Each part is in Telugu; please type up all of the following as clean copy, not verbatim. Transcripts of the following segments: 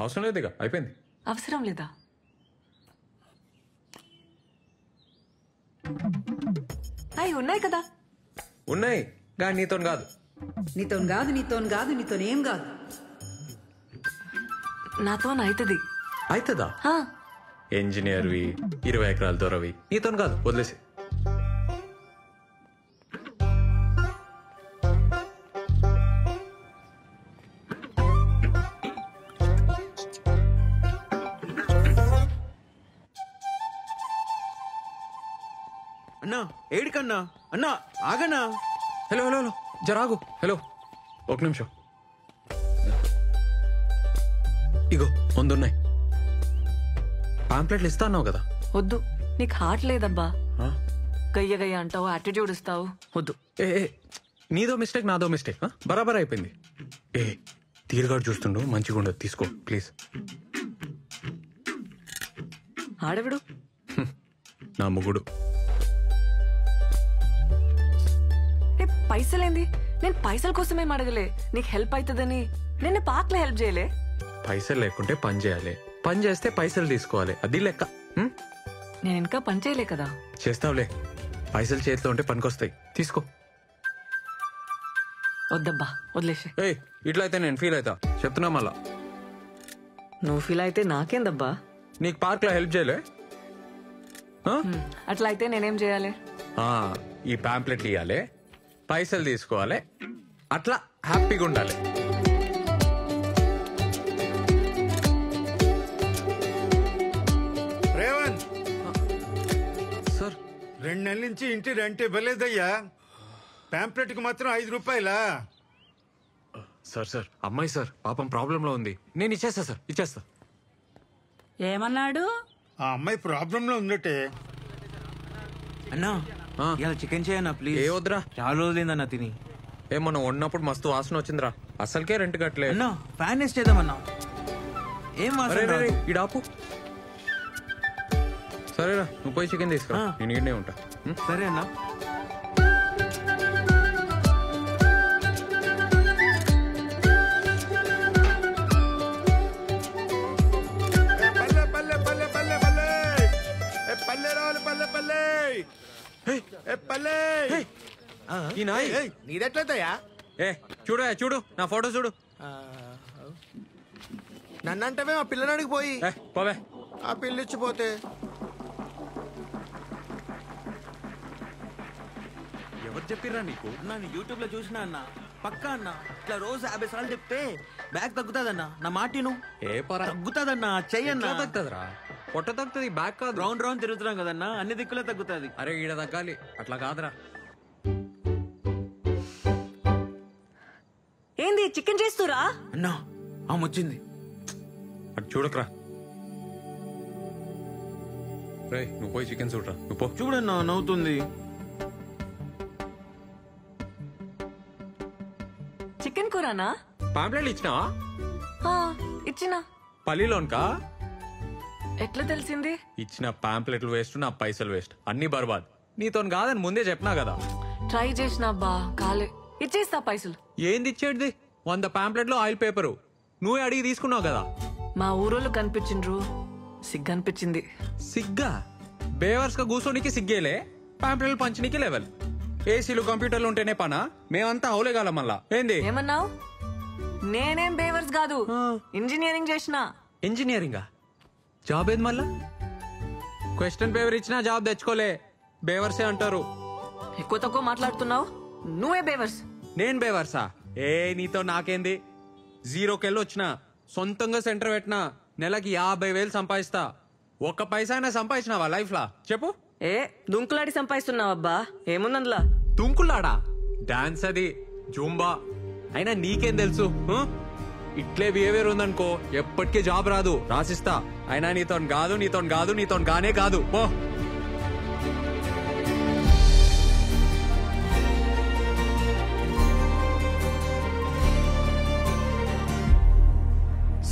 అవసరం లేదు, ఇక అయిపోయింది. అవసరం లేదా? అవి ఉన్నాయి కదా. ఉన్నాయి కానీ నీతో కాదు. నీతోనేం కాదు. నాతో అవుతుంది. అవుతుందా? ఇంజనీర్వి 20 ఎకరాల దొరవి నీతో కాదు, వదిలేసి. అన్నా ఏడికన్నా? అన్నా ఆగన్నా. హలో హలో హలో జరాగు. హలో ఒక నిమిషం. ఇగో ముందున్నాయి పాంప్లెట్లు. ఇస్తా అన్నావు కదా. వద్దు, నీకు హార్ట్ లేదబ్బా. గయ్య గయ్య అంటావు, యాటిట్యూడ్ ఇస్తావు. వద్దు. ఏ నీదో మిస్టేక్ నాదో మిస్టేక్. బరాబర్ అయిపోయింది. తీరుగాడు చూస్తుండు, మంచిగా ఉండదు. తీసుకో ప్లీజ్. ఆడవిడు నా ముగుడు. పైసలేంది? నేను పైసల కోసమేం అడగలే. నీకు హెల్ప్ అవుతుందని నేను పార్క్ లో హెల్ప్ చేయలే. పైసలు లేకుంటే పని చేయాలి, పని చేస్తే పైసలు తీసుకోవాలి, అది లెక్క. నేను ఇంకా పని చేయలే కదా. చేస్తావులే, పైసలు చేతిలో ఉంటే పనికొస్తాయి. తీసుకో. వద్దబ్బా, వదిలేసే. ఇట్లా అయితే నేను ఫీల్ అవుతా, చెప్తున్నా మళ్ళా. నువ్వు ఫీల్ అయితే నాకేందబ్బా. నీకు పార్క్ లో హెల్ప్ చేయలే? అట్లా అయితే నేనేం చేయాలి? ఈ పాంప్లెట్లు ఇవ్వాలి, పైసలు తీసుకోవాలి, అట్లా హ్యాపీగా ఉండాలి. రేవంత్ సార్, 2 నెలల నుంచి ఇంటి రెంట్ ఇవ్వలేదయ్యా. పాంప్లెట్ కి మాత్రం 5 రూపాయలా? సార్ అమ్మాయి సార్ పాపం ప్రాబ్లం లో ఉంది. నేను ఇచ్చేస్తా సార్, ఇచ్చేస్తా. ఏమన్నాడు? ఆ అమ్మాయి ప్రాబ్లం లో ఉందటే. అన్నా ఇలా చికెన్ చేయన్నా ప్లీజ్. ఏ వద్దురా, చాలా రోజులైందన్నా తిని. మనం ఉన్నప్పుడు మస్తు వాసన వచ్చిందిరా. అసలుకే రెంట్ కట్టలే. అన్నా ఫ్యాన్ వేస్ట్ చేద్దామన్నా. ఏం వాసన? ఇడాపు. సరేరా, నువ్వు పోయి చికెన్ తీసుకురా, నేను ఇక్కడనే ఉంటా. సరే అన్నా. నీదెట్లయితయా? చూడు నా ఫోటో చూడు. నన్నంటే ఆ పిల్లనాడికి పోయి పోవే. ఆ పిల్లిచ్చిపోతే ఎవరు చెప్పిర్రా నీకు? నేను యూట్యూబ్ లో చూసినా అన్న. పక్కా అన్న, ఇట్లా రోజు 50 సార్లు చెప్తే బ్యాగ్ తగ్గుతాదన్నా. నా మాటిను. తగ్గుతాదన్నా, చెయ్యన్నా. తగ్గుతుందిరా, పొట్ట తగ్గుతుంది, బ్యాగ్ కాదు. రౌండ్ రౌండ్ తిరుగుతున్నాం కదన్నా, అన్ని దిక్కులే తగ్గుతుంది. అరే ఈడ తగ్గాలి, అట్లా కాదురా. ఏంది చికెన్ చేస్తురా? అన్నా ఆమె వచ్చింది. అటు చూడకరా. రే నువ్వు పోయి చికెన్ చూడరా. నువ్వు పో. చూడన్నా నవ్వుతుంది. చికెన్ కూరనా? పాంప్లెట్లు ఇచ్చినావా? ఇచ్చినా. పల్లిలోన్కా? ఎట్లా తెలిసింది? ఇచ్చిన పాంప్లెట్లు వేస్ట్, నా పైసలు వేస్ట్, అన్ని బర్బాద్. నీతో కాదని ముందే చెప్పినా కదా. ట్రై చేసిన అబ్బా, కాలే. ఇచ్చేస్తా పైసలు. ఏంది ఇచ్చేది? 100 పాంప్లెట్లు ఆయిల్ పేపరు నువ్వే అడిగి తీసుకున్నావు కదా. మా ఊరోళ్ళు కనిపించిండ్రు, సిగ్గనిపించింది. సిగ్గా? బేవర్స్ గా కూర్చోనికి సిగ్గేలే, పాంప్లెట్లు పంచనీకి లెవెల్. ఏసీలు కంప్యూటర్లు ఉంటేనే పనా? మేమంతా అవులేగాల మళ్ళా. ఏంది ఏమన్నావు? నేనేం బేవర్స్ కాదు, ఇంజనీరింగ్ చేసిన. ఇంజనీరింగా? జాబ్ ఏది మళ్ళా? క్వశ్చన్ పేపర్ ఇచ్చినా జాబ్ తెచ్చుకోలే, బేవర్సే అంటారు. ఎక్కువ తక్కువ మాట్లాడుతున్నావు, నువ్వే బేవర్స్. నేను బేవర్సా? నీతో నాకేంది? 0కెళ్ళి వచ్చిన, సొంతంగా సెంటర్ పెట్టినా, నెలకి 50,000 సంపాదిస్తా. ఒక్క పైసా అయినా సంపాదించినావా లైఫ్ లా? చెప్పు. దుంకులాడి సంపాదిస్తున్నావు అబ్బా, ఏముందందులా? దుంకులాడా? డాన్స్ అది, జూంబా. అయినా నీకేం తెలుసు? ఇట్లే బిహేవియర్ ఉందనుకో ఎప్పటికీ జాబ్ రాదు, రాసిస్తా. అయినా నీతో గానే కాదు. పో.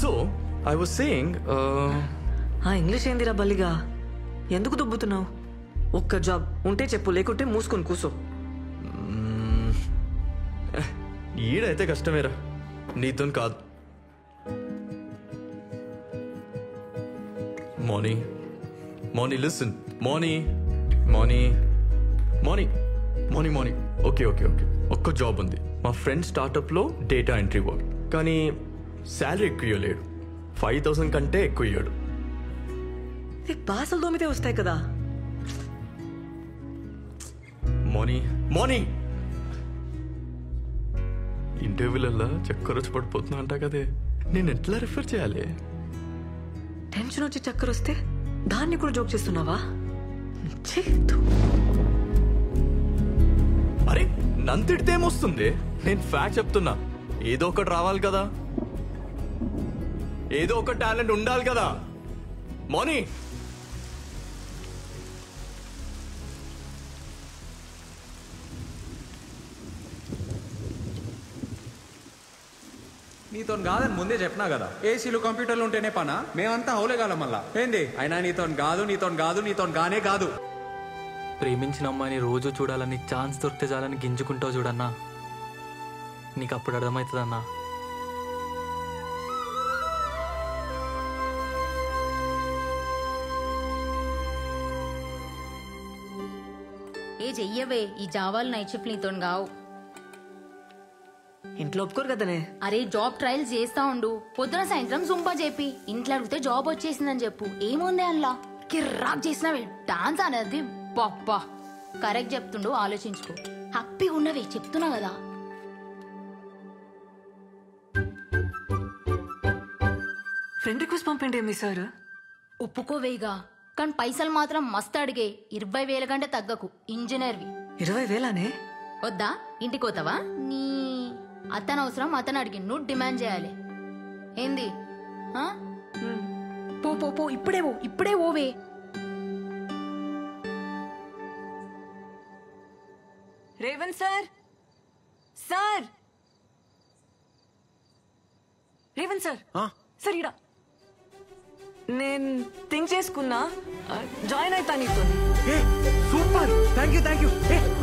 So, I was saying, English ఏందిరా బల్లిగా? ఎందుకు దుబ్బుతున్నావు? ఒక్క జాబ్ ఉంటే చెప్పు, లేకుంటే మూసుకొని కూసో. ఈడైతే కష్టమేరా, నీతో కాదు. Moni, listen. Moni. ఓకే ఒక్క జాబ్ ఉంది. మా ఫ్రెండ్ స్టార్టప్లో డేటా ఎంట్రీ వర్క్. కానీ శాలరీ ఎక్కువ ఇవ్వలేడు. 5,000 కంటే ఎక్కువ ఇవ్వడు. బాసలు దోమితే వస్తాయి కదా. మోనీ ఇంటర్వ్యూలల్లా చక్కర వచ్చి పడిపోతున్నా అంటా కదే, నేను ఎట్లా రిఫర్ చేయాలి? టెన్షన్ వచ్చి చక్కర వస్తే దాన్ని కూడా జోక్ చేస్తున్నావా? అరే నంతిడితే ఏమొస్తుంది? నేను ఫ్యాక్ట్ చెప్తున్నా. ఏదో ఒకటి రావాలి కదా, ఏదో ఒక టాలెంట్ ఉండాలి కదా. మోనీ నీతో కాదని ముందే చెప్పినా కదా, ఏసీలు కంప్యూటర్లు ఉంటేనే పనా? మేమంతా హౌలేగాలం మళ్ళా ఏంది? అయినా నీతో గానే కాదు. ప్రేమించిన అమ్మాయిని రోజు చూడాలని ఛాన్స్ దొరికితే చాలని గింజుకుంటావు చూడన్నా, నీకు అప్పుడు అర్థమవుతుందన్నా. ఏ చెయ్యవే, ఈ జావాలు నైట్ షిఫ్ట్ నీతో కావు. ఇంట్లో ఒప్పుకోరు కదనే. అరే జాబ్ ట్రయల్స్ చేస్తా ఉండు, పొద్దున సాయంత్రం జుంపా చెప్పి ఇంట్లో అడిగితే జాబ్ వచ్చేసిందని చెప్పు. ఏముంది అందులో? కిర్రాక్ చేసినవే డాన్స్ అనేది. బాబ్బా కరెక్ట్ చెప్తుండు, ఆలోచించుకో. హ్యాపీగా ఉన్నవే చెప్తున్నా కదా. ఫ్రెండ్ రిక్వెస్ట్ పంపండి మీ సార్. ఒప్పుకోవేగా, కానీ పైసలు మాత్రం మస్తు అడిగే. 20,000 కంటే తగ్గకు. ఇంజనీర్వి. 20,000నే వద్దా? ఇంటికి పోతావా? నీ అతను అవసరం అతను అడిగి నువ్వు డిమాండ్ చేయాలి. ఏంది? పో ఇప్పుడే ఓవే. రేవంత్ సార్ సార్ ఇడా నేను థింక్ చేసుకున్నా, జాయిన్ అవుతా నీతో. Super, thank you.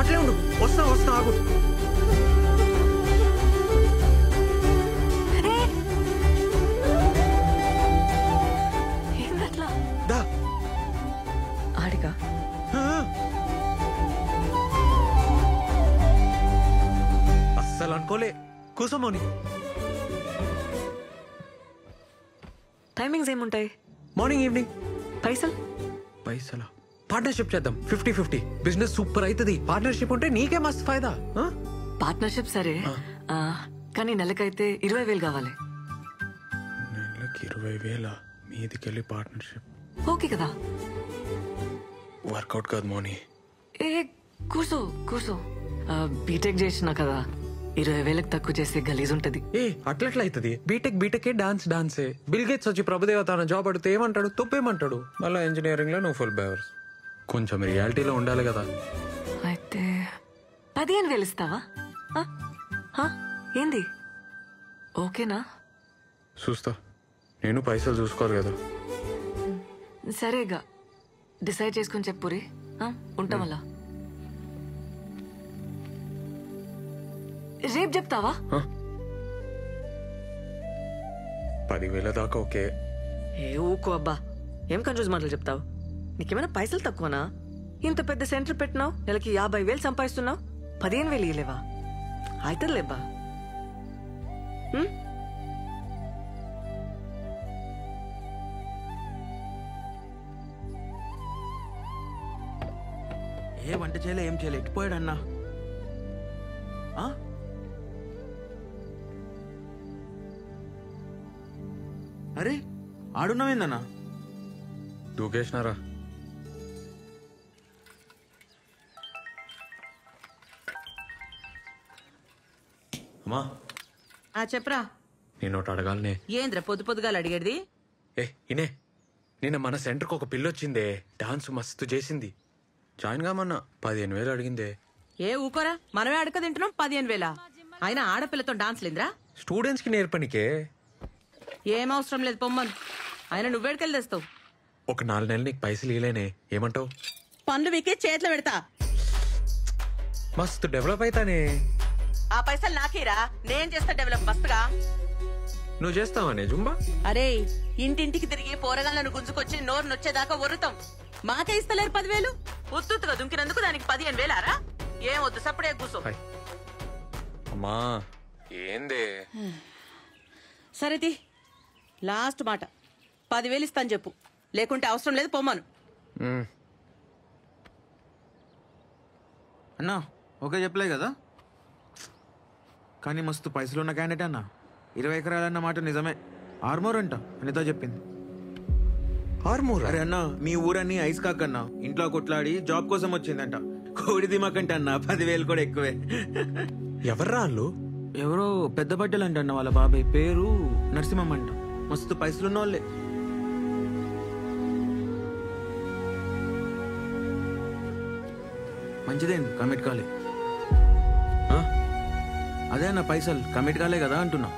అట్లే ఉండు, వస్తా ఆగు. ఏందట్లా? ఆడిగా అస్సలు అనుకోలే. కూసోమోని. టైమింగ్స్ ఏముంటాయి? Morning evening. పైసలా? పార్ట్నర్షిప్ చేద్దాం. 50-50. బిజినెస్ సూపర్ అవుతుంది. పార్ట్నర్షిప్ ఉంటే నీకే మస్తు ఫైదా. పార్ట్నర్షిప్ సరే, కానీ నెలకైతే 20,000 కావాలి. నెలకి 20,000 మీదికెళ్ళి పార్ట్నర్షిప్ ఓకే కదా? వర్కౌట్ కాదు మోని. కూర్చో. బీటెక్ చేసినా కదా, 20,000 తక్కువ చేస్తే గలీజ్ ఉంటది. అట్లట్లా అవుతుంది. బీటెక్ డాన్సే. బిల్ గేట్స్ వచ్చి ప్రభుదేవత జాబ్ అడిగితే ఏమంటాడు? తొప్పేమంటాడు. మళ్ళీ ఇంజనీరింగ్ లో నువ్వు ఫుల్ బేవర్స్. కొంచెం రియాలిటీలో ఉండాలి కదా. అయితే 15,000 ఇస్తావా? ఏంది? ఓకేనా? చూస్తా. నేను పైసలు చూసుకోవాలి కదా. సరేగా, డిసైడ్ చేసుకుని చెప్పురి. ఉంటాం అలా. రేపు చెప్తావా? 10,000 దాకా ఓకే. ఊకో అబ్బా, ఏం కన్ఫ్యూజ్ మాటలు చెప్తావు? నీకేమైనా పైసలు తక్కువనా? ఇంత పెద్ద సెంటర్ పెట్టినావు, నెలకి 50,000 సంపాదిస్తున్నావు, 15,000 ఇయ్యలేవా? అవుతుందిలేబ్బా. ఏ వంట చేయలే, ఏం చేయలే, ఎట్టిపోయాడన్నా? అరే ఆడున్నావేందన్నా? దూకేసినారా? అమ్మా చెప్పరా. నేను ఒకటి అడగాలనే. ఏంద్ర పొద్దుగా అడిగేది? ఇనే, నిన్న మన సెంటర్కి ఒక పిల్లొచ్చిందే, డాన్స్ మస్తు చేసింది. జాయిన్ కామన్నా 15,000 అడిగిందే. ఊకోరా, మనమే అడక తింటున్నాం. 15,000 అయినా ఆడపిల్లతో డాన్స్ లేదురా? స్టూడెంట్స్ కి నేర్పనికే. ఏం అవసరం లేదు, పొమ్మను. ఆయన నువ్వేడికెళ్ళి తెస్తావు? ఒక 4 నెలలు నీకు పైసలు ఇవ్వలేనే, ఏమంటావు? పనులు వీకే చేతిలో పెడతా. మస్తు డెవలప్ అవుతానే. ఆ పైసలు నాకేరా, నేను చేస్తా డెవలప్ మస్తుగా. నువ్వు చేస్తావానే జుంబా? అరే ఇంటింటికి తిరిగి పోరగాళ్ళను గుంజుకొచ్చి నోరు నొచ్చేదాకా వరుతాం. మాకే ఇస్తలేరు 10,000. ఉత్తుగా దుంకినందుకు దానికి 15,000 ఆరా? ఏం వద్దు, సప్పుడే కూర్చో. అమ్మా ఏందే? సరేది లాస్ట్ మాట, 10,000 ఇస్తాను చెప్పు, లేకుంటే అవసరం లేదు పొమ్మను. అన్నా ఓకే చెప్పలే కదా, కానీ మస్తు పైసలు ఉన్న క్యాండిడేట్ అన్న. 20 ఎకరాలన్న మాట నిజమే. ఆర్మోర్ అంట అనితో చెప్పింది. ఆర్మూర్? అరే అన్న, మీ ఊరన్నీ ఐస్ కాక్ అన్న. ఇంట్లో కొట్లాడి జాబ్ కోసం వచ్చిందంట. కోడి దిమాకంట అన్న, 10,000 కూడా ఎక్కువే. ఎవర్రా వాళ్ళు? ఎవరో పెద్ద బట్టలు అంట అన్న. వాళ్ళ బాబాయ్ పేరు నరసింహం అంట. మస్తు పైసలున్న వాళ్ళే. మంచిదేంది కమిట్ కాలే. అదే అన్న, పైసలు కమిట్ కాలే కదా అంటున్నా.